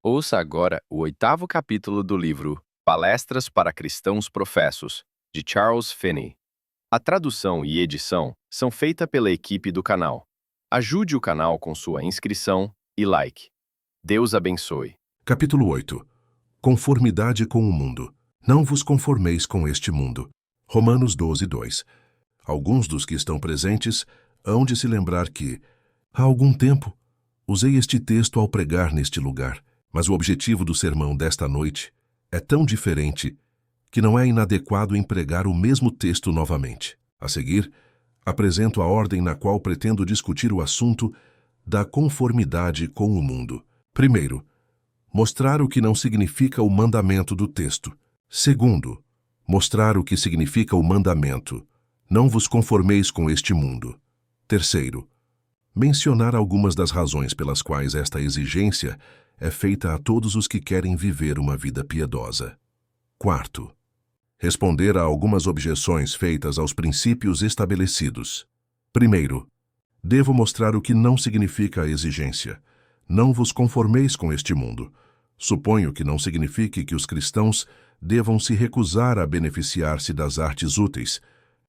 Ouça agora o oitavo capítulo do livro Palestras para Cristãos Professos, de Charles Finney. A tradução e edição são feitas pela equipe do canal. Ajude o canal com sua inscrição e like. Deus abençoe. Capítulo 8. Conformidade com o mundo. Não vos conformeis com este mundo. Romanos 12:2. Alguns dos que estão presentes hão de se lembrar que, há algum tempo, usei este texto ao pregar neste lugar, mas o objetivo do sermão desta noite é tão diferente que não é inadequado empregar o mesmo texto novamente. A seguir, apresento a ordem na qual pretendo discutir o assunto da conformidade com o mundo. Primeiro, mostrar o que não significa o mandamento do texto. Segundo, mostrar o que significa o mandamento. Não vos conformeis com este mundo. Terceiro, mencionar algumas das razões pelas quais esta exigência é feita a todos os que querem viver uma vida piedosa. Quarto, responder a algumas objeções feitas aos princípios estabelecidos. Primeiro, devo mostrar o que não significa a exigência. Não vos conformeis com este mundo. Suponho que não signifique que os cristãos devam se recusar a beneficiar-se das artes úteis,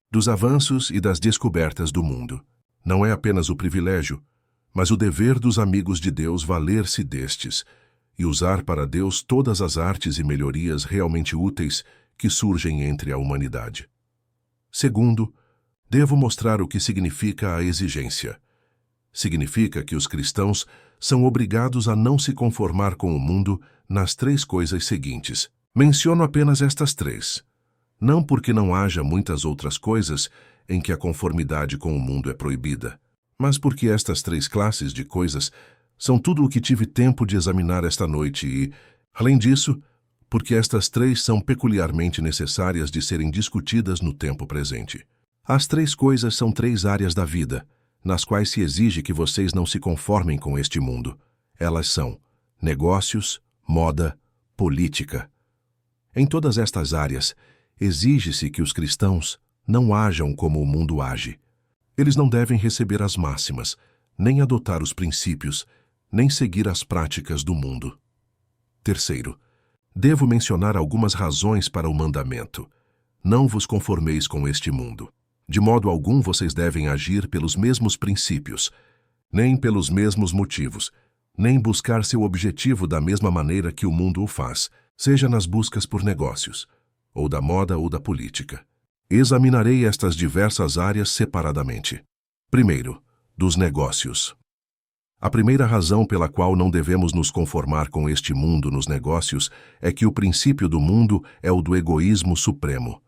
dos avanços e das descobertas do mundo. Não é apenas o privilégio, mas o dever dos amigos de Deus valer-se destes e usar para Deus todas as artes e melhorias realmente úteis que surgem entre a humanidade. Segundo, devo mostrar o que significa a exigência. Significa que os cristãos são obrigados a não se conformar com o mundo nas três coisas seguintes. Menciono apenas estas três, não porque não haja muitas outras coisas em que a conformidade com o mundo é proibida, mas porque estas três classes de coisas são tudo o que tive tempo de examinar esta noite e, além disso, porque estas três são peculiarmente necessárias de serem discutidas no tempo presente. As três coisas são três áreas da vida, nas quais se exige que vocês não se conformem com este mundo. Elas são negócios, moda, política. Em todas estas áreas, exige-se que os cristãos não ajam como o mundo age. Eles não devem receber as máximas, nem adotar os princípios, nem seguir as práticas do mundo. Terceiro, devo mencionar algumas razões para o mandamento. Não vos conformeis com este mundo. De modo algum vocês devem agir pelos mesmos princípios, nem pelos mesmos motivos, nem buscar seu objetivo da mesma maneira que o mundo o faz, seja nas buscas por negócios, ou da moda ou da política. Examinarei estas diversas áreas separadamente. Primeiro, dos negócios. A primeira razão pela qual não devemos nos conformar com este mundo nos negócios é que o princípio do mundo é o do egoísmo supremo.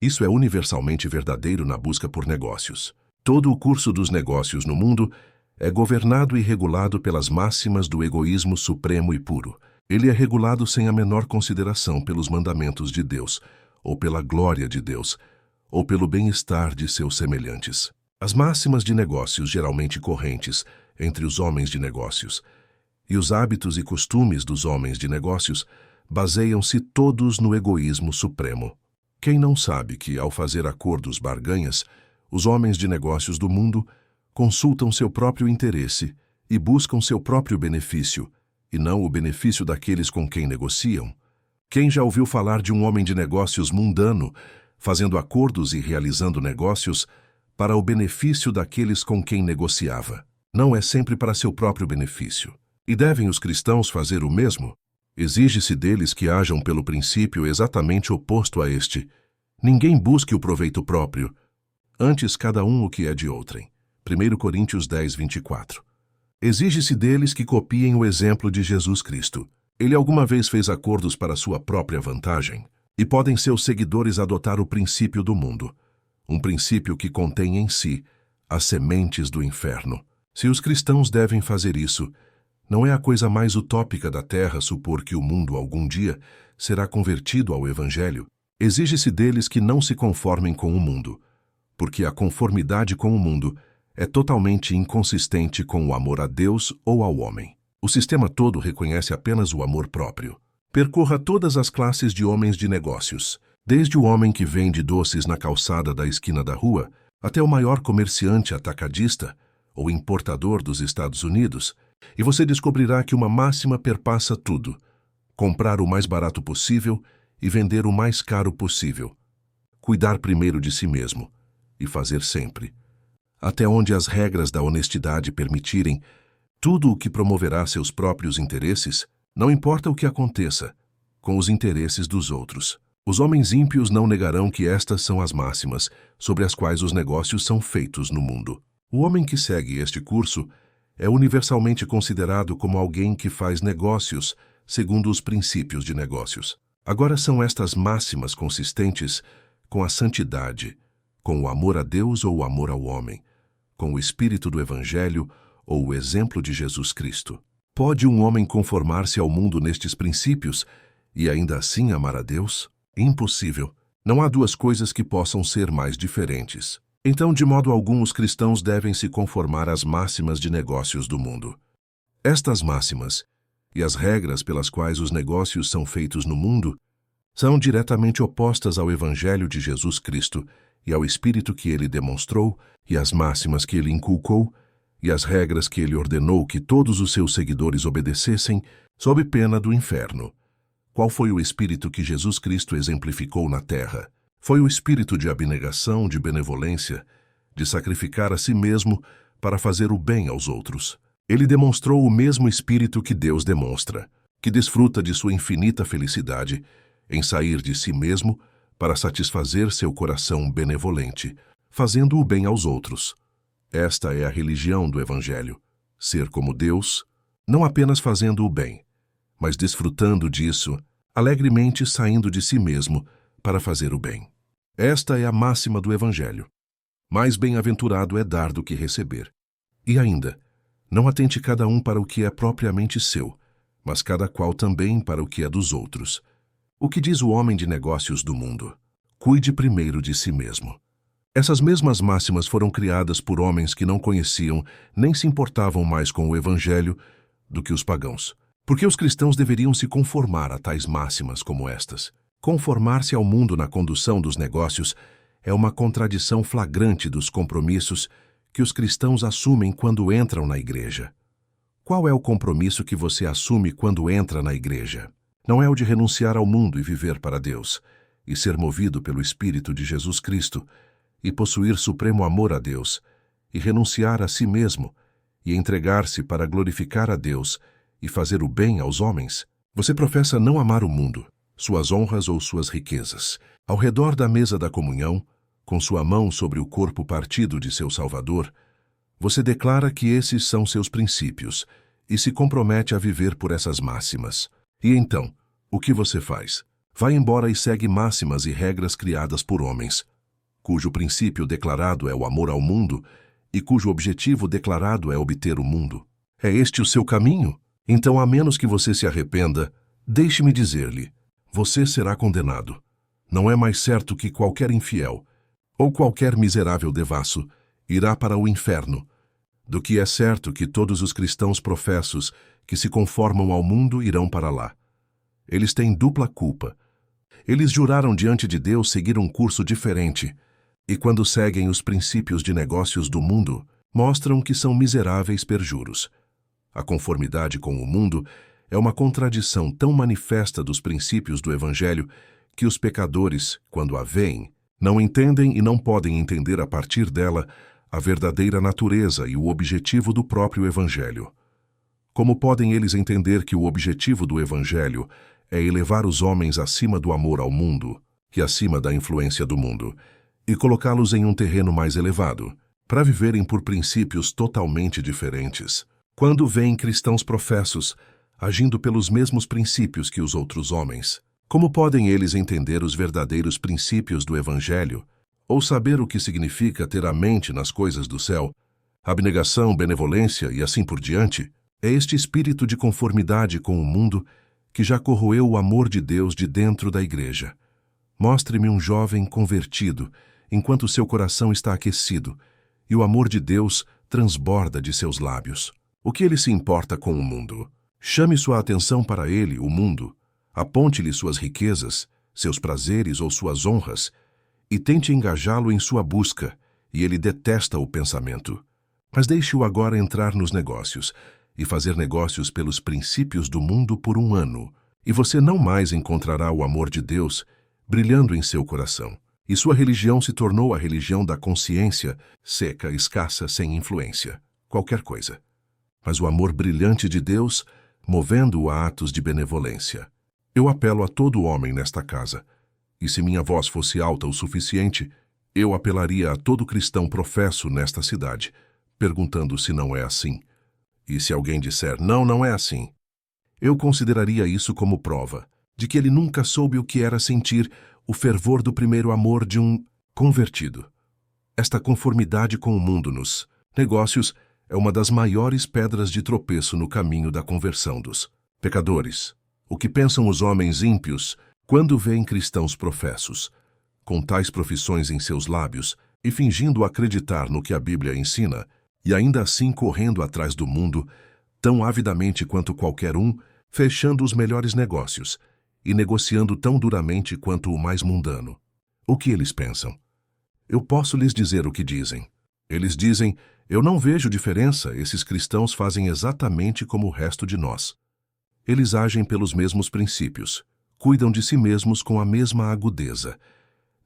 Isso é universalmente verdadeiro na busca por negócios. Todo o curso dos negócios no mundo é governado e regulado pelas máximas do egoísmo supremo e puro. Ele é regulado sem a menor consideração pelos mandamentos de Deus, ou pela glória de Deus, ou pelo bem-estar de seus semelhantes. As máximas de negócios geralmente correntes entre os homens de negócios e os hábitos e costumes dos homens de negócios baseiam-se todos no egoísmo supremo. Quem não sabe que, ao fazer acordos barganhas, os homens de negócios do mundo consultam seu próprio interesse e buscam seu próprio benefício, e não o benefício daqueles com quem negociam? Quem já ouviu falar de um homem de negócios mundano fazendo acordos e realizando negócios para o benefício daqueles com quem negociava? Não é sempre para seu próprio benefício. E devem os cristãos fazer o mesmo? Exige-se deles que ajam pelo princípio exatamente oposto a este. Ninguém busque o proveito próprio, antes cada um o que é de outrem. 1 Coríntios 10:24. Exige-se deles que copiem o exemplo de Jesus Cristo. Ele alguma vez fez acordos para sua própria vantagem? E podem seus seguidores adotar o princípio do mundo, um princípio que contém em si as sementes do inferno. Se os cristãos devem fazer isso, não é a coisa mais utópica da terra supor que o mundo algum dia será convertido ao Evangelho. Exige-se deles que não se conformem com o mundo, porque a conformidade com o mundo é totalmente inconsistente com o amor a Deus ou ao homem. O sistema todo reconhece apenas o amor próprio. Percorra todas as classes de homens de negócios, desde o homem que vende doces na calçada da esquina da rua, até o maior comerciante atacadista ou importador dos Estados Unidos, E você descobrirá que uma máxima perpassa tudo: comprar o mais barato possível e vender o mais caro possível. Cuidar primeiro de si mesmo e fazer sempre. Até onde as regras da honestidade permitirem, tudo o que promoverá seus próprios interesses, não importa o que aconteça, com os interesses dos outros. Os homens ímpios não negarão que estas são as máximas sobre as quais os negócios são feitos no mundo. O homem que segue este curso é universalmente considerado como alguém que faz negócios segundo os princípios de negócios. Agora são estas máximas consistentes com a santidade, com o amor a Deus ou o amor ao homem, com o espírito do Evangelho ou o exemplo de Jesus Cristo. Pode um homem conformar-se ao mundo nestes princípios e ainda assim amar a Deus? Impossível. Não há duas coisas que possam ser mais diferentes. Então, de modo algum, os cristãos devem se conformar às máximas de negócios do mundo. Estas máximas e as regras pelas quais os negócios são feitos no mundo são diretamente opostas ao Evangelho de Jesus Cristo e ao Espírito que ele demonstrou, e às máximas que ele inculcou, e às regras que ele ordenou que todos os seus seguidores obedecessem, sob pena do inferno. Qual foi o Espírito que Jesus Cristo exemplificou na terra? Foi o espírito de abnegação, de benevolência, de sacrificar a si mesmo para fazer o bem aos outros. Ele demonstrou o mesmo espírito que Deus demonstra, que desfruta de sua infinita felicidade em sair de si mesmo para satisfazer seu coração benevolente, fazendo o bem aos outros. Esta é a religião do Evangelho: ser como Deus, não apenas fazendo o bem, mas desfrutando disso, alegremente saindo de si mesmo para fazer o bem. Esta é a máxima do Evangelho. Mais bem-aventurado é dar do que receber. E ainda, não atente cada um para o que é propriamente seu, mas cada qual também para o que é dos outros. O que diz o homem de negócios do mundo? Cuide primeiro de si mesmo. Essas mesmas máximas foram criadas por homens que não conheciam nem se importavam mais com o Evangelho do que os pagãos. Porque os cristãos deveriam se conformar a tais máximas como estas. Conformar-se ao mundo na condução dos negócios é uma contradição flagrante dos compromissos que os cristãos assumem quando entram na igreja. Qual é o compromisso que você assume quando entra na igreja? Não é o de renunciar ao mundo e viver para Deus, e ser movido pelo Espírito de Jesus Cristo, e possuir supremo amor a Deus, e renunciar a si mesmo, e entregar-se para glorificar a Deus e fazer o bem aos homens? Você professa não amar o mundo, suas honras ou suas riquezas. Ao redor da mesa da comunhão, com sua mão sobre o corpo partido de seu Salvador, você declara que esses são seus princípios e se compromete a viver por essas máximas. E então, o que você faz? Vai embora e segue máximas e regras criadas por homens, cujo princípio declarado é o amor ao mundo e cujo objetivo declarado é obter o mundo. É este o seu caminho? Então, a menos que você se arrependa, deixe-me dizer-lhe: você será condenado. Não é mais certo que qualquer infiel, ou qualquer miserável devasso, irá para o inferno, do que é certo que todos os cristãos professos que se conformam ao mundo irão para lá. Eles têm dupla culpa. Eles juraram diante de Deus seguir um curso diferente, e quando seguem os princípios de negócios do mundo, mostram que são miseráveis perjuros. A conformidade com o mundo é uma contradição tão manifesta dos princípios do Evangelho que os pecadores, quando a veem, não entendem e não podem entender a partir dela a verdadeira natureza e o objetivo do próprio Evangelho. Como podem eles entender que o objetivo do Evangelho é elevar os homens acima do amor ao mundo e acima da influência do mundo, e colocá-los em um terreno mais elevado, para viverem por princípios totalmente diferentes? Quando veem cristãos professos agindo pelos mesmos princípios que os outros homens, como podem eles entender os verdadeiros princípios do Evangelho, ou saber o que significa ter a mente nas coisas do céu, abnegação, benevolência e assim por diante? É este espírito de conformidade com o mundo que já corroeu o amor de Deus de dentro da igreja. Mostre-me um jovem convertido, enquanto seu coração está aquecido, e o amor de Deus transborda de seus lábios. O que ele se importa com o mundo? Chame sua atenção para ele, o mundo. Aponte-lhe suas riquezas, seus prazeres ou suas honras, e tente engajá-lo em sua busca, e ele detesta o pensamento. Mas deixe-o agora entrar nos negócios, e fazer negócios pelos princípios do mundo por um ano, e você não mais encontrará o amor de Deus brilhando em seu coração. E sua religião se tornou a religião da consciência, seca, escassa, sem influência, qualquer coisa. Mas o amor brilhante de Deus, movendo-o a atos de benevolência. Eu apelo a todo homem nesta casa, e se minha voz fosse alta o suficiente, eu apelaria a todo cristão professo nesta cidade, perguntando se não é assim. E se alguém disser, não, não é assim, eu consideraria isso como prova de que ele nunca soube o que era sentir o fervor do primeiro amor de um convertido. Esta conformidade com o mundo nos negócios é uma das maiores pedras de tropeço no caminho da conversão dos pecadores. O que pensam os homens ímpios quando veem cristãos professos, com tais profissões em seus lábios e fingindo acreditar no que a Bíblia ensina, e ainda assim correndo atrás do mundo, tão avidamente quanto qualquer um, fechando os melhores negócios e negociando tão duramente quanto o mais mundano. O que eles pensam? Eu posso lhes dizer o que dizem. Eles dizem, eu não vejo diferença, esses cristãos fazem exatamente como o resto de nós. Eles agem pelos mesmos princípios, cuidam de si mesmos com a mesma agudeza,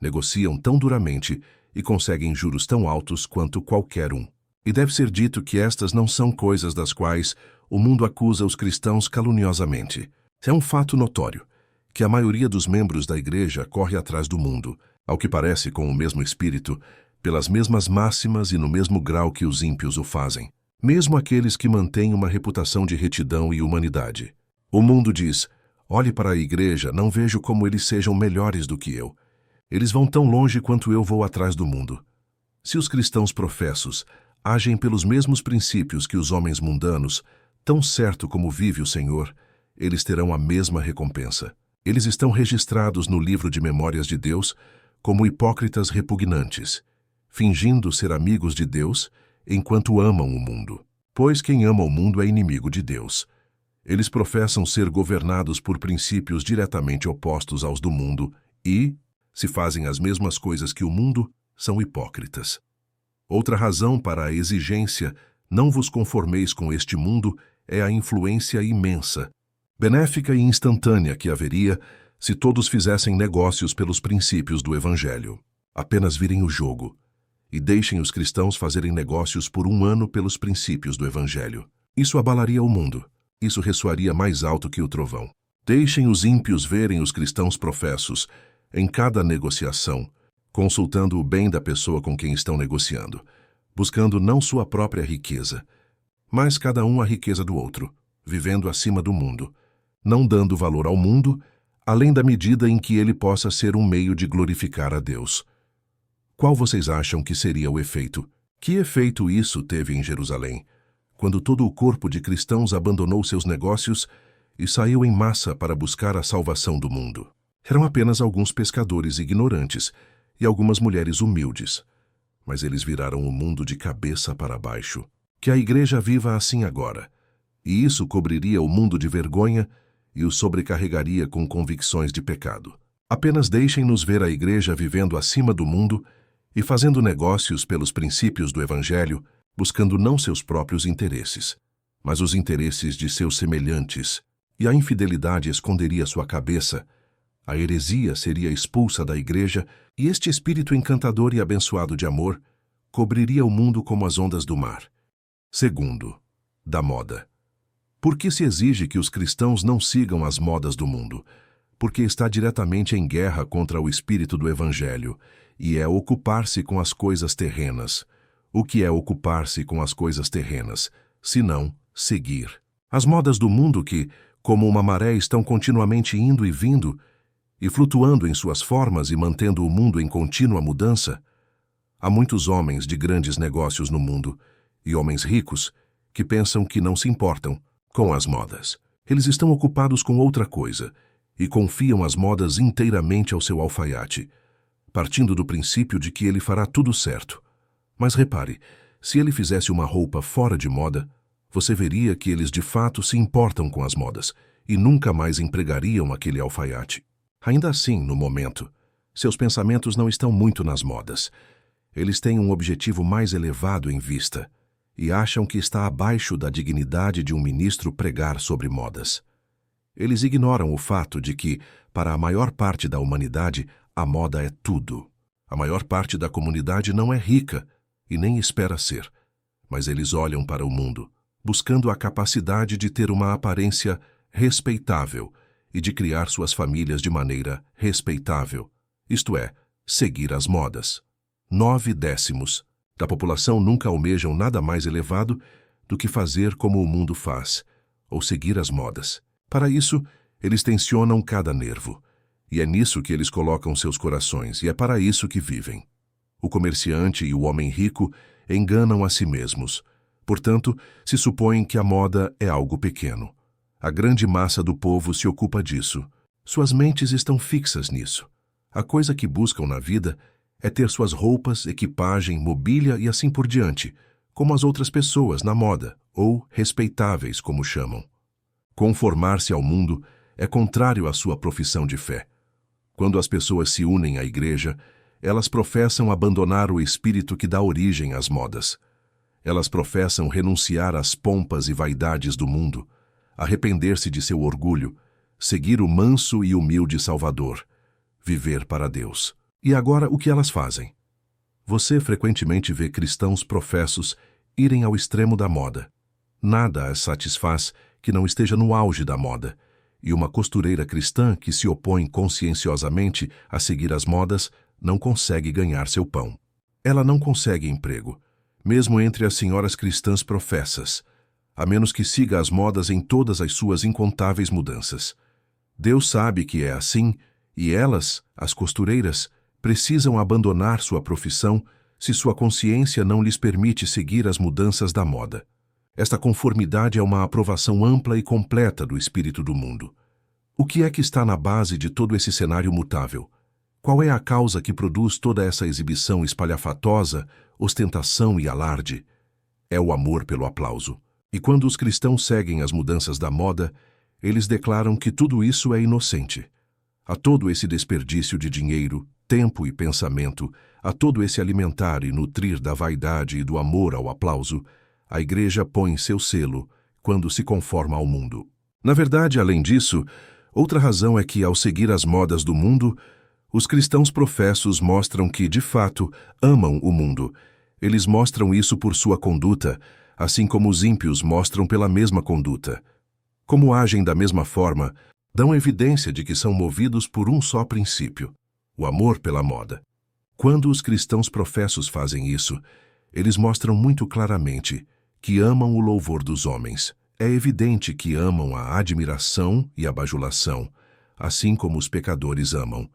negociam tão duramente e conseguem juros tão altos quanto qualquer um. E deve ser dito que estas não são coisas das quais o mundo acusa os cristãos caluniosamente. É um fato notório que a maioria dos membros da igreja corre atrás do mundo, ao que parece com o mesmo espírito, pelas mesmas máximas e no mesmo grau que os ímpios o fazem, mesmo aqueles que mantêm uma reputação de retidão e humanidade. O mundo diz, olhe para a igreja, não vejo como eles sejam melhores do que eu. Eles vão tão longe quanto eu vou atrás do mundo. Se os cristãos professos agem pelos mesmos princípios que os homens mundanos, tão certo como vive o Senhor, eles terão a mesma recompensa. Eles estão registrados no livro de memórias de Deus como hipócritas repugnantes, fingindo ser amigos de Deus enquanto amam o mundo. Pois quem ama o mundo é inimigo de Deus. Eles professam ser governados por princípios diretamente opostos aos do mundo e, se fazem as mesmas coisas que o mundo, são hipócritas. Outra razão para a exigência, não vos conformeis com este mundo, é a influência imensa, benéfica e instantânea que haveria se todos fizessem negócios pelos princípios do Evangelho. Apenas virem o jogo e deixem os cristãos fazerem negócios por um ano pelos princípios do Evangelho. Isso abalaria o mundo. Isso ressoaria mais alto que o trovão. Deixem os ímpios verem os cristãos professos em cada negociação, consultando o bem da pessoa com quem estão negociando, buscando não sua própria riqueza, mas cada um a riqueza do outro, vivendo acima do mundo, não dando valor ao mundo, além da medida em que ele possa ser um meio de glorificar a Deus. Qual vocês acham que seria o efeito? Que efeito isso teve em Jerusalém, quando todo o corpo de cristãos abandonou seus negócios e saiu em massa para buscar a salvação do mundo? Eram apenas alguns pescadores ignorantes e algumas mulheres humildes, mas eles viraram o mundo de cabeça para baixo. Que a igreja viva assim agora, e isso cobriria o mundo de vergonha e o sobrecarregaria com convicções de pecado. Apenas deixem-nos ver a igreja vivendo acima do mundo e fazendo negócios pelos princípios do Evangelho, buscando não seus próprios interesses, mas os interesses de seus semelhantes, e a infidelidade esconderia sua cabeça, a heresia seria expulsa da igreja, e este espírito encantador e abençoado de amor cobriria o mundo como as ondas do mar. Segundo, da moda. Por que se exige que os cristãos não sigam as modas do mundo? Porque está diretamente em guerra contra o espírito do Evangelho, e é ocupar-se com as coisas terrenas. O que é ocupar-se com as coisas terrenas, senão seguir? As modas do mundo que, como uma maré, estão continuamente indo e vindo, e flutuando em suas formas e mantendo o mundo em contínua mudança. Há muitos homens de grandes negócios no mundo, e homens ricos, que pensam que não se importam com as modas. Eles estão ocupados com outra coisa, e confiam as modas inteiramente ao seu alfaiate, partindo do princípio de que ele fará tudo certo. Mas repare, se ele fizesse uma roupa fora de moda, você veria que eles de fato se importam com as modas, e nunca mais empregariam aquele alfaiate. Ainda assim, no momento, seus pensamentos não estão muito nas modas. Eles têm um objetivo mais elevado em vista, e acham que está abaixo da dignidade de um ministro pregar sobre modas. Eles ignoram o fato de que, para a maior parte da humanidade, a moda é tudo. A maior parte da comunidade não é rica e nem espera ser, mas eles olham para o mundo, buscando a capacidade de ter uma aparência respeitável e de criar suas famílias de maneira respeitável, isto é, seguir as modas. 9/10 da população nunca almejam nada mais elevado do que fazer como o mundo faz, ou seguir as modas. Para isso, eles tensionam cada nervo, e é nisso que eles colocam seus corações, e é para isso que vivem. O comerciante e o homem rico enganam a si mesmos. Portanto, se supõem que a moda é algo pequeno. A grande massa do povo se ocupa disso. Suas mentes estão fixas nisso. A coisa que buscam na vida é ter suas roupas, equipagem, mobília e assim por diante, como as outras pessoas na moda, ou respeitáveis, como chamam. Conformar-se ao mundo é contrário à sua profissão de fé. Quando as pessoas se unem à igreja, elas professam abandonar o espírito que dá origem às modas. Elas professam renunciar às pompas e vaidades do mundo, arrepender-se de seu orgulho, seguir o manso e humilde Salvador, viver para Deus. E agora, o que elas fazem? Você frequentemente vê cristãos professos irem ao extremo da moda. Nada as satisfaz que não esteja no auge da moda, e uma costureira cristã que se opõe conscienciosamente a seguir as modas não consegue ganhar seu pão. Ela não consegue emprego, mesmo entre as senhoras cristãs professas, a menos que siga as modas em todas as suas incontáveis mudanças. Deus sabe que é assim, e elas, as costureiras, precisam abandonar sua profissão se sua consciência não lhes permite seguir as mudanças da moda. Esta conformidade é uma aprovação ampla e completa do espírito do mundo. O que é que está na base de todo esse cenário mutável? Qual é a causa que produz toda essa exibição espalhafatosa, ostentação e alarde? É o amor pelo aplauso. E quando os cristãos seguem as mudanças da moda, eles declaram que tudo isso é inocente. A todo esse desperdício de dinheiro, tempo e pensamento, a todo esse alimentar e nutrir da vaidade e do amor ao aplauso, a igreja põe seu selo quando se conforma ao mundo. Na verdade, além disso, outra razão é que, ao seguir as modas do mundo, os cristãos professos mostram que, de fato, amam o mundo. Eles mostram isso por sua conduta, assim como os ímpios mostram pela mesma conduta. Como agem da mesma forma, dão evidência de que são movidos por um só princípio, o amor pela moda. Quando os cristãos professos fazem isso, eles mostram muito claramente que amam o louvor dos homens. É evidente que amam a admiração e a bajulação, assim como os pecadores amam.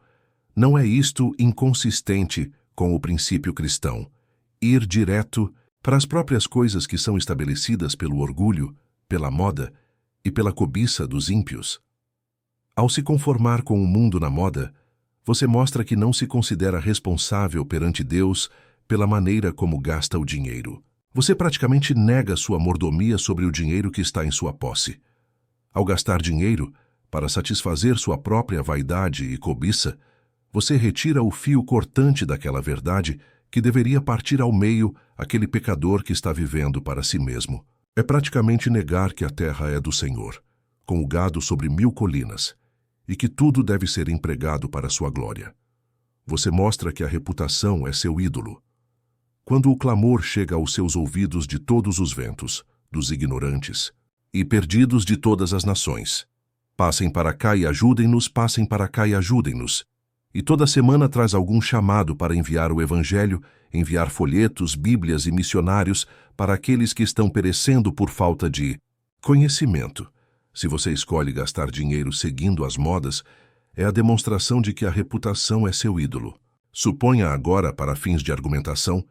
Não é isto inconsistente com o princípio cristão, ir direto para as próprias coisas que são estabelecidas pelo orgulho, pela moda e pela cobiça dos ímpios? Ao se conformar com o mundo na moda, você mostra que não se considera responsável perante Deus pela maneira como gasta o dinheiro. Você praticamente nega sua mordomia sobre o dinheiro que está em sua posse. Ao gastar dinheiro para satisfazer sua própria vaidade e cobiça, você retira o fio cortante daquela verdade que deveria partir ao meio aquele pecador que está vivendo para si mesmo. É praticamente negar que a terra é do Senhor, com o gado sobre 1000 colinas, e que tudo deve ser empregado para sua glória. Você mostra que a reputação é seu ídolo. Quando o clamor chega aos seus ouvidos de todos os ventos, dos ignorantes, e perdidos de todas as nações, passem para cá e ajudem-nos, passem para cá e ajudem-nos, e toda semana traz algum chamado para enviar o Evangelho, enviar folhetos, bíblias e missionários para aqueles que estão perecendo por falta de conhecimento. Se você escolhe gastar dinheiro seguindo as modas, é a demonstração de que a reputação é seu ídolo. Suponha agora, para fins de argumentação,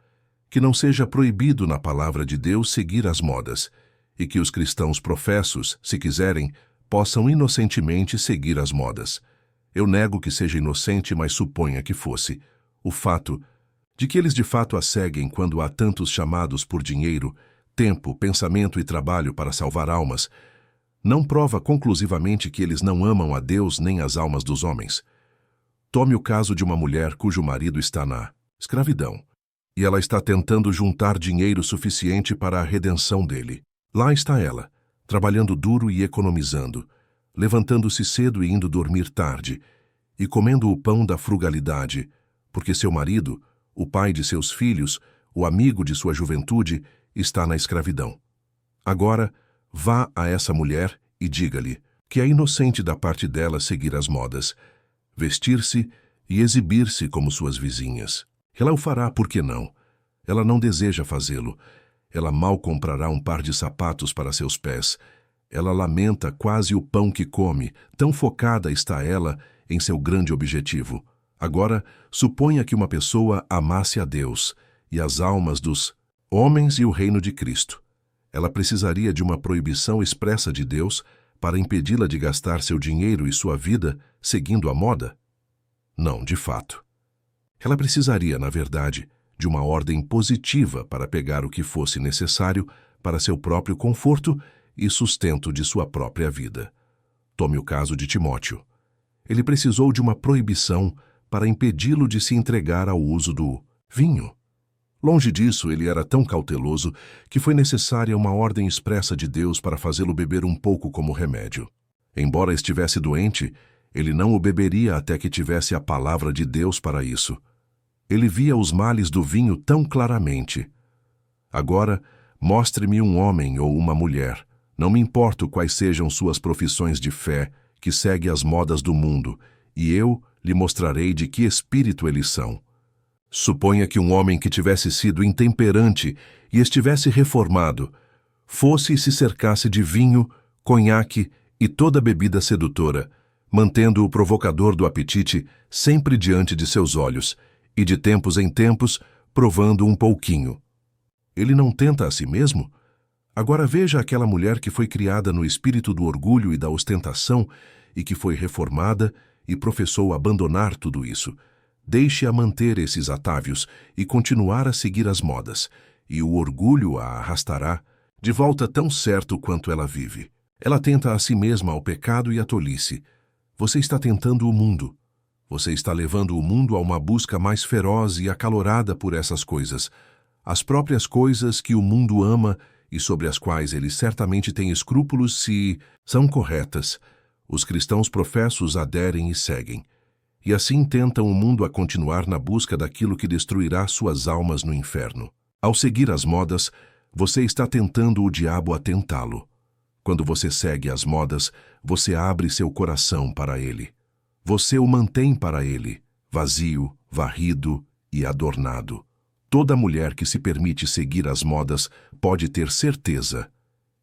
que não seja proibido na palavra de Deus seguir as modas, e que os cristãos professos, se quiserem, possam inocentemente seguir as modas. Eu nego que seja inocente, mas suponha que fosse. O fato de que eles de fato a seguem quando há tantos chamados por dinheiro, tempo, pensamento e trabalho para salvar almas, não prova conclusivamente que eles não amam a Deus nem as almas dos homens. Tome o caso de uma mulher cujo marido está na escravidão. e ela está tentando juntar dinheiro suficiente para a redenção dele. Lá está ela, trabalhando duro e economizando, levantando-se cedo e indo dormir tarde, e comendo o pão da frugalidade, porque seu marido, o pai de seus filhos, o amigo de sua juventude, está na escravidão. Agora, vá a essa mulher e diga-lhe que é inocente da parte dela seguir as modas, vestir-se e exibir-se como suas vizinhas. Ela o fará, por que não? Ela não deseja fazê-lo. Ela mal comprará um par de sapatos para seus pés. Ela lamenta quase o pão que come, tão focada está ela em seu grande objetivo. Agora, suponha que uma pessoa amasse a Deus e as almas dos homens e o reino de Cristo. Ela precisaria de uma proibição expressa de Deus para impedi-la de gastar seu dinheiro e sua vida seguindo a moda? Não, de fato. Ela precisaria, na verdade, de uma ordem positiva para pegar o que fosse necessário para seu próprio conforto e sustento de sua própria vida. Tome o caso de Timóteo. Ele precisou de uma proibição para impedi-lo de se entregar ao uso do vinho. Longe disso, ele era tão cauteloso que foi necessária uma ordem expressa de Deus para fazê-lo beber um pouco como remédio. Embora estivesse doente, ele não o beberia até que tivesse a palavra de Deus para isso. Ele via os males do vinho tão claramente. Agora, mostre-me um homem ou uma mulher, não me importo quais sejam suas profissões de fé, que segue as modas do mundo, e eu lhe mostrarei de que espírito eles são. Suponha que um homem que tivesse sido intemperante e estivesse reformado, fosse e se cercasse de vinho, conhaque e toda bebida sedutora, mantendo o provocador do apetite sempre diante de seus olhos, e de tempos em tempos provando um pouquinho. Ele não tenta a si mesmo? Agora veja aquela mulher que foi criada no espírito do orgulho e da ostentação e que foi reformada e professou abandonar tudo isso. Deixe-a manter esses atávios e continuar a seguir as modas, e o orgulho a arrastará de volta tão certo quanto ela vive. Ela tenta a si mesma ao pecado e à tolice. Você está tentando o mundo. Você está levando o mundo a uma busca mais feroz e acalorada por essas coisas, as próprias coisas que o mundo ama e sobre as quais ele certamente tem escrúpulos se são corretas. Os cristãos professos aderem e seguem. E assim tentam o mundo a continuar na busca daquilo que destruirá suas almas no inferno. Ao seguir as modas, você está tentando o diabo a tentá-lo. Quando você segue as modas, você abre seu coração para ele. Você o mantém para ele, vazio, varrido e adornado. Toda mulher que se permite seguir as modas pode ter certeza.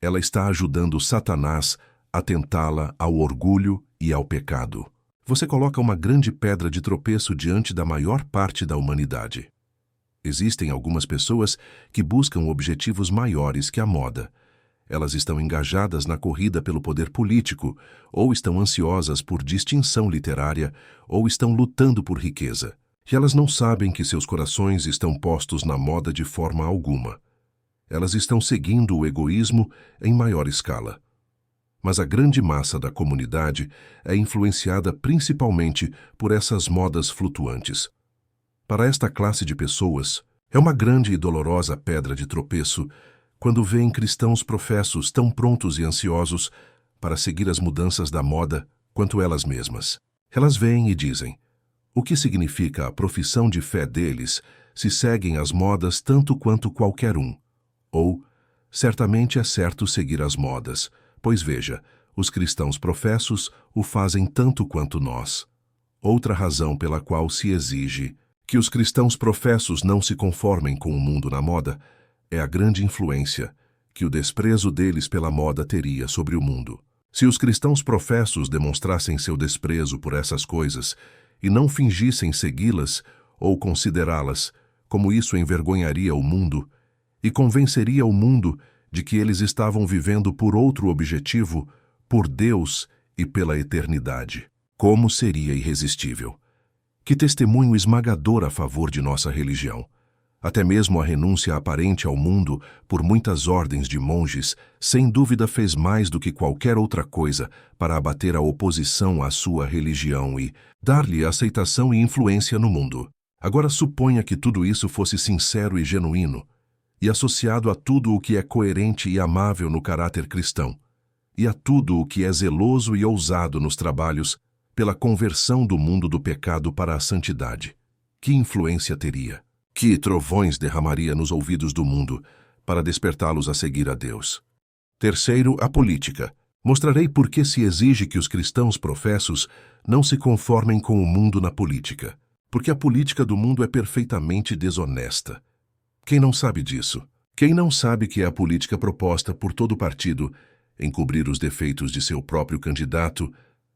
Ela está ajudando Satanás a tentá-la ao orgulho e ao pecado. Você coloca uma grande pedra de tropeço diante da maior parte da humanidade. Existem algumas pessoas que buscam objetivos maiores que a moda. Elas estão engajadas na corrida pelo poder político, ou estão ansiosas por distinção literária, ou estão lutando por riqueza. E elas não sabem que seus corações estão postos na moda de forma alguma. Elas estão seguindo o egoísmo em maior escala. Mas a grande massa da comunidade é influenciada principalmente por essas modas flutuantes. Para esta classe de pessoas, é uma grande e dolorosa pedra de tropeço quando veem cristãos professos tão prontos e ansiosos para seguir as mudanças da moda quanto elas mesmas. Elas veem e dizem: o que significa a profissão de fé deles se seguem as modas tanto quanto qualquer um? Ou, certamente é certo seguir as modas, pois veja, os cristãos professos o fazem tanto quanto nós. Outra razão pela qual se exige que os cristãos professos não se conformem com o mundo na moda é a grande influência que o desprezo deles pela moda teria sobre o mundo. Se os cristãos professos demonstrassem seu desprezo por essas coisas e não fingissem segui-las ou considerá-las, como isso envergonharia o mundo e convenceria o mundo de que eles estavam vivendo por outro objetivo, por Deus e pela eternidade. Como seria irresistível? Que testemunho esmagador a favor de nossa religião! Até mesmo a renúncia aparente ao mundo por muitas ordens de monges, sem dúvida fez mais do que qualquer outra coisa para abater a oposição à sua religião e dar-lhe aceitação e influência no mundo. Agora suponha que tudo isso fosse sincero e genuíno, e associado a tudo o que é coerente e amável no caráter cristão, e a tudo o que é zeloso e ousado nos trabalhos pela conversão do mundo do pecado para a santidade. Que influência teria? Que trovões derramaria nos ouvidos do mundo para despertá-los a seguir a Deus? Terceiro, a política. Mostrarei por que se exige que os cristãos professos não se conformem com o mundo na política. Porque a política do mundo é perfeitamente desonesta. Quem não sabe disso? Quem não sabe que é a política proposta por todo partido encobrir os defeitos de seu próprio candidato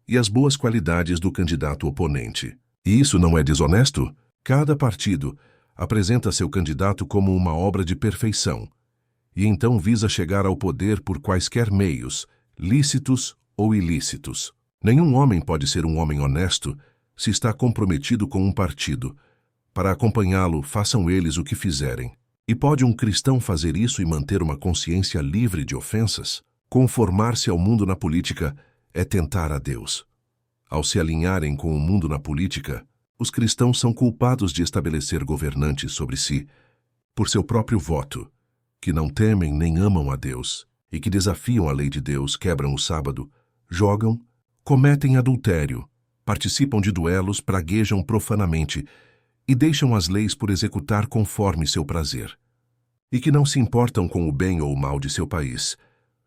e as boas qualidades do candidato oponente? E isso não é desonesto? Cada partido apresenta seu candidato como uma obra de perfeição e então visa chegar ao poder por quaisquer meios, lícitos ou ilícitos. Nenhum homem pode ser um homem honesto se está comprometido com um partido. Para acompanhá-lo, façam eles o que fizerem. E pode um cristão fazer isso e manter uma consciência livre de ofensas? Conformar-se ao mundo na política é tentar a Deus. Ao se alinharem com o mundo na política, os cristãos são culpados de estabelecer governantes sobre si, por seu próprio voto, que não temem nem amam a Deus, e que desafiam a lei de Deus, quebram o sábado, jogam, cometem adultério, participam de duelos, praguejam profanamente e deixam as leis por executar conforme seu prazer, e que não se importam com o bem ou o mal de seu país,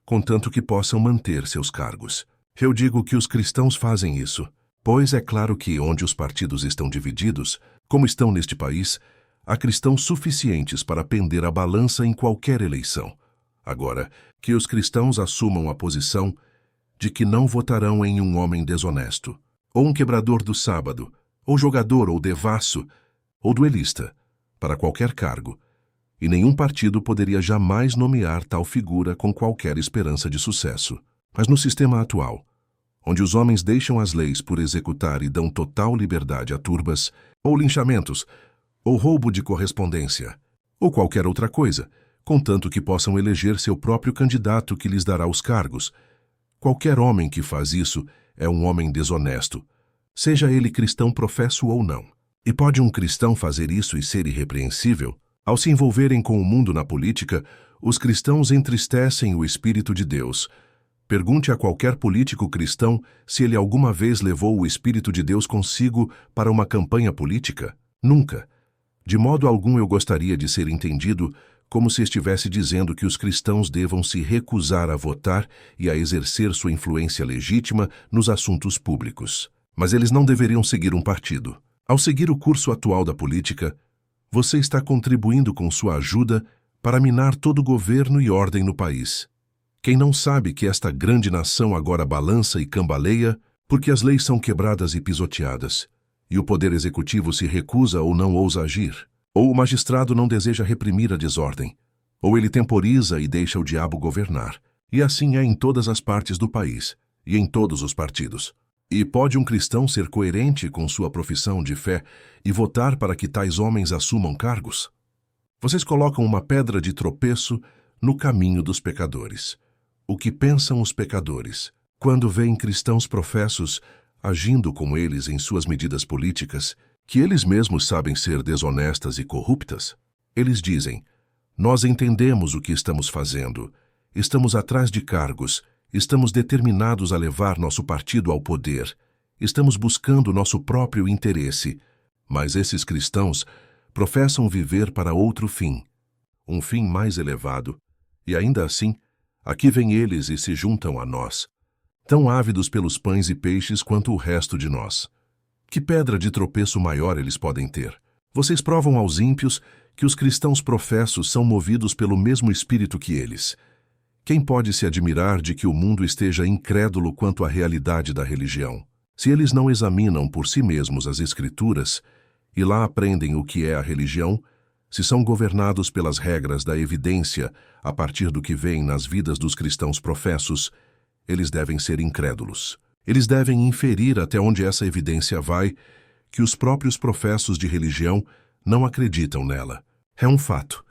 contanto que possam manter seus cargos. Eu digo que os cristãos fazem isso, pois é claro que, onde os partidos estão divididos, como estão neste país, há cristãos suficientes para pender a balança em qualquer eleição. Agora, que os cristãos assumam a posição de que não votarão em um homem desonesto, ou um quebrador do sábado, ou jogador ou devasso, ou duelista, para qualquer cargo, e nenhum partido poderia jamais nomear tal figura com qualquer esperança de sucesso. Mas no sistema atual, onde os homens deixam as leis por executar e dão total liberdade a turbas, ou linchamentos, ou roubo de correspondência, ou qualquer outra coisa, contanto que possam eleger seu próprio candidato que lhes dará os cargos, qualquer homem que faz isso é um homem desonesto, seja ele cristão professo ou não. E pode um cristão fazer isso e ser irrepreensível? Ao se envolverem com o mundo na política, os cristãos entristecem o Espírito de Deus. Pergunte a qualquer político cristão se ele alguma vez levou o Espírito de Deus consigo para uma campanha política. Nunca. De modo algum eu gostaria de ser entendido como se estivesse dizendo que os cristãos devam se recusar a votar e a exercer sua influência legítima nos assuntos públicos. Mas eles não deveriam seguir um partido. Ao seguir o curso atual da política, você está contribuindo com sua ajuda para minar todo o governo e ordem no país. Quem não sabe que esta grande nação agora balança e cambaleia porque as leis são quebradas e pisoteadas, e o poder executivo se recusa ou não ousa agir, ou o magistrado não deseja reprimir a desordem, ou ele temporiza e deixa o diabo governar. E assim é em todas as partes do país, e em todos os partidos. E pode um cristão ser coerente com sua profissão de fé e votar para que tais homens assumam cargos? Vocês colocam uma pedra de tropeço no caminho dos pecadores. O que pensam os pecadores quando veem cristãos professos agindo como eles em suas medidas políticas, que eles mesmos sabem ser desonestas e corruptas? Eles dizem: nós entendemos o que estamos fazendo, estamos atrás de cargos, estamos determinados a levar nosso partido ao poder, estamos buscando nosso próprio interesse. Mas esses cristãos professam viver para outro fim, um fim mais elevado, e ainda assim, aqui vêm eles e se juntam a nós, tão ávidos pelos pães e peixes quanto o resto de nós. Que pedra de tropeço maior eles podem ter? Vocês provam aos ímpios que os cristãos professos são movidos pelo mesmo espírito que eles. Quem pode se admirar de que o mundo esteja incrédulo quanto à realidade da religião? Se eles não examinam por si mesmos as Escrituras e lá aprendem o que é a religião, se são governados pelas regras da evidência a partir do que veem nas vidas dos cristãos professos, eles devem ser incrédulos. Eles devem inferir até onde essa evidência vai que os próprios professos de religião não acreditam nela. É um fato.